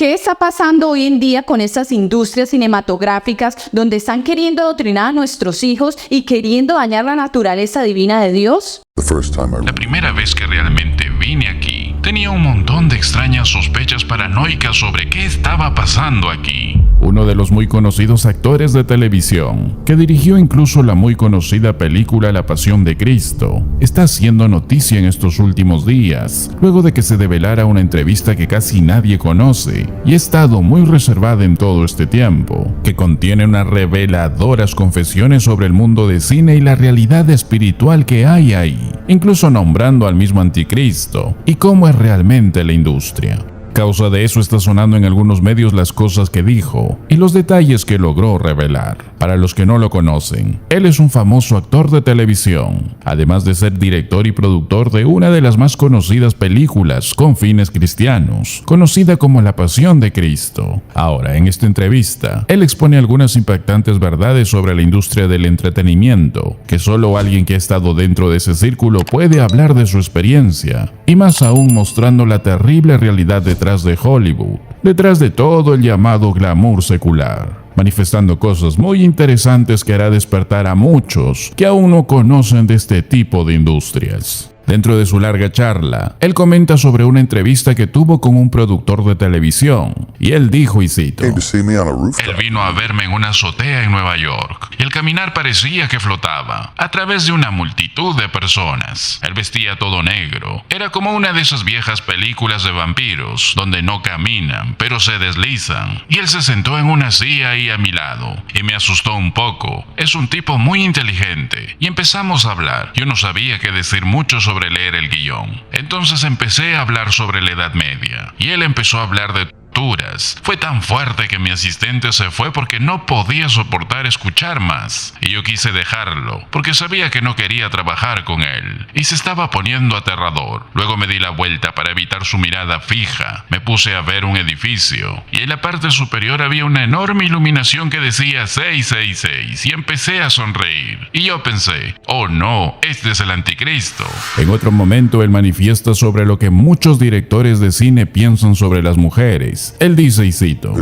¿Qué está pasando hoy en día con estas industrias cinematográficas donde están queriendo adoctrinar a nuestros hijos y queriendo dañar la naturaleza divina de Dios? La primera vez que realmente vine aquí, tenía un montón de extrañas sospechas paranoicas sobre qué estaba pasando aquí. Uno de los muy conocidos actores de televisión, que dirigió incluso la muy conocida película La Pasión de Cristo, está haciendo noticia en estos últimos días, luego de que se develara una entrevista que casi nadie conoce y ha estado muy reservada en todo este tiempo, que contiene unas reveladoras confesiones sobre el mundo de cine y la realidad espiritual que hay ahí, incluso nombrando al mismo anticristo y cómo es realmente la industria. Causa de eso está sonando en algunos medios las cosas que dijo y los detalles que logró revelar. Para los que no lo conocen, él es un famoso actor de televisión, además de ser director y productor de una de las más conocidas películas con fines cristianos, conocida como La Pasión de Cristo. Ahora, en esta entrevista, él expone algunas impactantes verdades sobre la industria del entretenimiento, que solo alguien que ha estado dentro de ese círculo puede hablar de su experiencia, y más aún mostrando la terrible realidad detrás de Hollywood, detrás de todo el llamado glamour secular, manifestando cosas muy interesantes que hará despertar a muchos que aún no conocen de este tipo de industrias. Dentro de su larga charla, él comenta sobre una entrevista que tuvo con un productor de televisión, y él dijo, y cito: Él vino a verme en una azotea en Nueva York, y el caminar parecía que flotaba a través de una multitud de personas. Él vestía todo negro, era como una de esas viejas películas de vampiros, donde no caminan, pero se deslizan, y él se sentó en una silla ahí a mi lado, y me asustó un poco. Es un tipo muy inteligente, y empezamos a hablar. Yo no sabía qué decir mucho sobre leer el guión. Entonces empecé a hablar sobre la Edad Media, y él empezó a hablar de torturas. Fue tan fuerte que mi asistente se fue porque no podía soportar escuchar más, y yo quise dejarlo porque sabía que no quería trabajar con él, y se estaba poniendo aterrador. Luego me di la vuelta para evitar su mirada fija. Me puse a ver un edificio, y en la parte superior había una enorme iluminación que decía 666, y empecé a sonreír, y yo pensé: oh no, este es el anticristo. En otro momento, él manifiesta sobre lo que muchos directores de cine piensan sobre las mujeres. Él dice, y cito: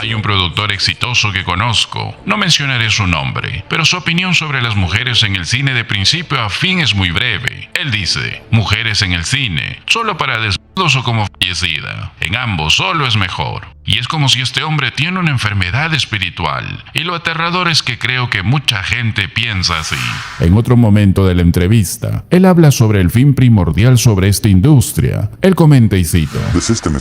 hay un productor exitoso que conozco, no mencionaré su nombre, pero su opinión sobre las mujeres en el cine de principio a fin es muy breve. Él dice: mujeres en el cine, solo para desnudos o como fallecida. En ambos solo es mejor. Y es como si este hombre tiene una enfermedad espiritual, y lo aterrador es que creo que mucha gente piensa así. En otro momento de la entrevista, él habla sobre el fin primordial sobre esta industria. Él comenta, y cito: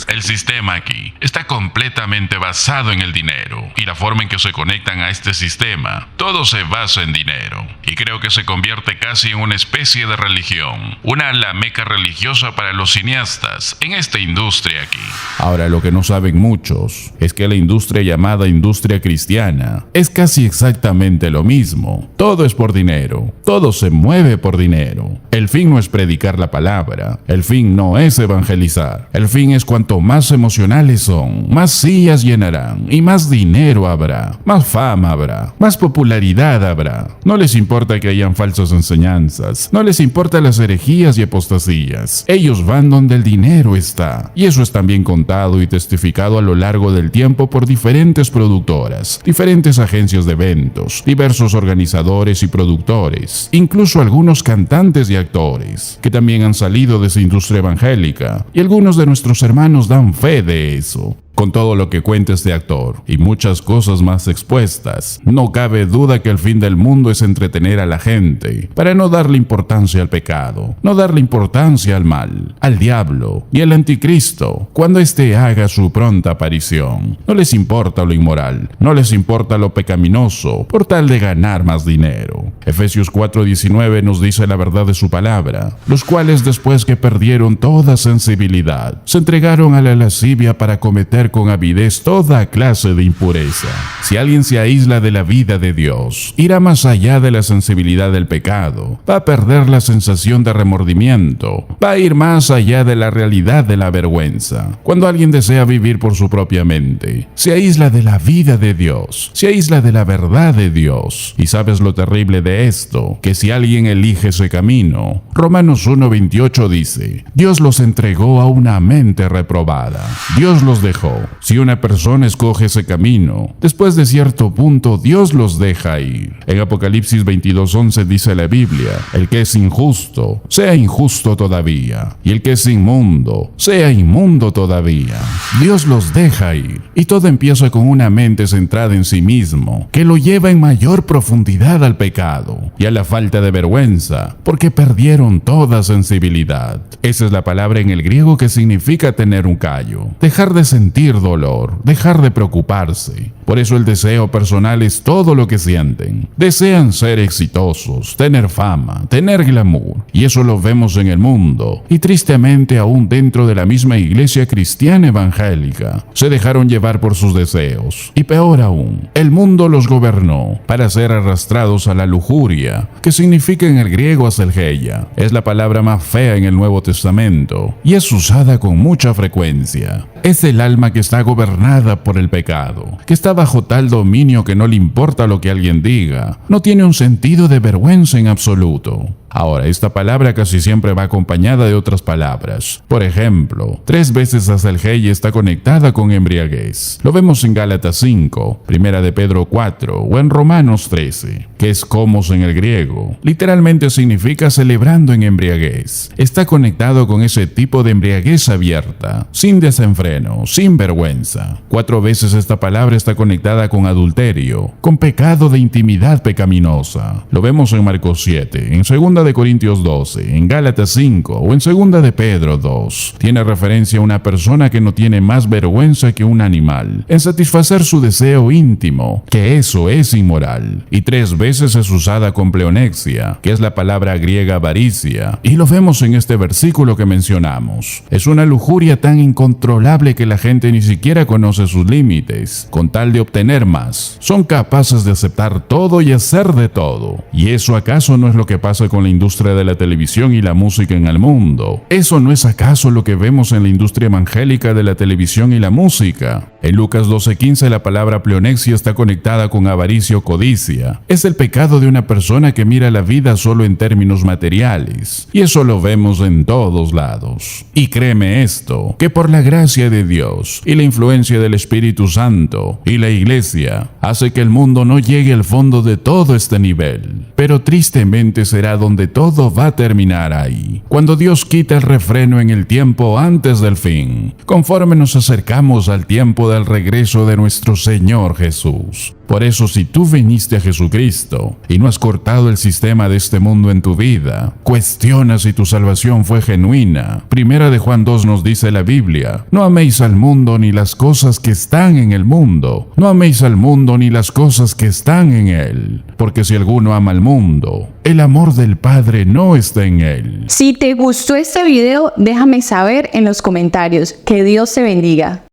el sistema aquí está completamente basado en el dinero, y la forma en que se conectan a este sistema, todo se basa en dinero, y creo que se convierte casi en una especie de religión, una meca religiosa para los cineastas en esta industria aquí. Ahora, lo que no saben muchos es que la industria llamada industria cristiana es casi exactamente lo mismo. Todo es por dinero, todo se mueve por dinero. El fin no es predicar la palabra, el fin no es evangelizar, el fin es cuanto más emocionales son, más sillas llenarán y más dinero habrá, más fama habrá, más popularidad habrá. No les importa que hayan falsas enseñanzas, no les importa las herejías y apostasías. Ellos van donde el dinero está, y eso es también contado y testificado a lo largo del tiempo por diferentes productoras, diferentes agencias de eventos, diversos organizadores y productores, incluso algunos cantantes y actores, que también han salido de esa industria evangélica, y algunos de nuestros hermanos dan fe de eso. Con todo lo que cuenta este actor y muchas cosas más expuestas, no cabe duda que el fin del mundo es entretener a la gente para no darle importancia al pecado, no darle importancia al mal, al diablo y al anticristo cuando éste haga su pronta aparición. No les importa lo inmoral, no les importa lo pecaminoso por tal de ganar más dinero. Efesios 4:19 nos dice la verdad de su palabra, los cuales después que perdieron toda sensibilidad, se entregaron a la lascivia para cometer con avidez toda clase de impureza. Si alguien se aísla de la vida de Dios, irá más allá de la sensibilidad del pecado, va a perder la sensación de remordimiento, va a ir más allá de la realidad de la vergüenza. Cuando alguien desea vivir por su propia mente, se aísla de la vida de Dios, se aísla de la verdad de Dios. Y sabes lo terrible de esto, que si alguien elige ese camino, Romanos 1:28 dice: Dios los entregó a una mente reprobada, Dios los dejó Si una persona escoge ese camino, después de cierto punto Dios los deja ir. En Apocalipsis 22:11 dice la Biblia: el que es injusto, sea injusto todavía, y el que es inmundo, sea inmundo todavía. Dios los deja ir, y todo empieza con una mente centrada en sí mismo, que lo lleva en mayor profundidad al pecado y a la falta de vergüenza, porque perdieron toda sensibilidad. Esa es la palabra en el griego que significa tener un callo, dejar de sentir dolor, dejar de preocuparse. Por eso el deseo personal es todo lo que sienten. Desean ser exitosos, tener fama, tener glamour, y eso lo vemos en el mundo, y tristemente aún dentro de la misma iglesia cristiana evangélica, se dejaron llevar por sus deseos. Y peor aún, el mundo los gobernó para ser arrastrados a la lujuria, que significa en el griego aselgeia. Es la palabra más fea en el Nuevo Testamento, y es usada con mucha frecuencia. Es el alma que está gobernada por el pecado, que está bajo tal dominio que no le importa lo que alguien diga, no tiene un sentido de vergüenza en absoluto. Ahora, esta palabra casi siempre va acompañada de otras palabras. Por ejemplo, 3 veces aselgeia está conectada con embriaguez. Lo vemos en Gálatas 5, Primera de Pedro 4 o en Romanos 13, que es comos en el griego. Literalmente significa celebrando en embriaguez. Está conectado con ese tipo de embriaguez abierta, sin desenfreno, sin vergüenza. 4 veces esta palabra está conectada con adulterio, con pecado de intimidad pecaminosa. Lo vemos en Marcos 7, en 2 de Corintios 12, en Gálatas 5 o en 2 de Pedro 2. Tiene referencia a una persona que no tiene más vergüenza que un animal en satisfacer su deseo íntimo, que eso es inmoral. Y 3 veces es usada con pleonexia, que es la palabra griega avaricia, y lo vemos en este versículo que mencionamos. Es una lujuria tan incontrolable que la gente ni siquiera conoce sus límites. Con tal de obtener más, son capaces de aceptar todo y hacer de todo. ¿Y eso acaso no es lo que pasa con la industria de la televisión y la música en el mundo? ¿Eso no es acaso lo que vemos en la industria evangélica de la televisión y la música? En Lucas 12:15 la palabra pleonexia está conectada con avaricia o codicia. Es el pecado de una persona que mira la vida solo en términos materiales. Y eso lo vemos en todos lados. Y créeme esto, que por la gracia de Dios y la influencia del Espíritu Santo y la Iglesia, hace que el mundo no llegue al fondo de todo este nivel. Pero tristemente será donde todo va a terminar ahí, cuando Dios quita el refreno en el tiempo antes del fin, conforme nos acercamos al tiempo del regreso de nuestro Señor Jesús. Por eso, si tú viniste a Jesucristo y no has cortado el sistema de este mundo en tu vida, cuestiona si tu salvación fue genuina. Primera de Juan 2 nos dice la Biblia: no améis al mundo ni las cosas que están en el mundo. No améis al mundo ni las cosas que están en él. Porque si alguno ama al mundo, el amor del Padre no está en él. Si te gustó este video, déjame saber en los comentarios. Que Dios te bendiga.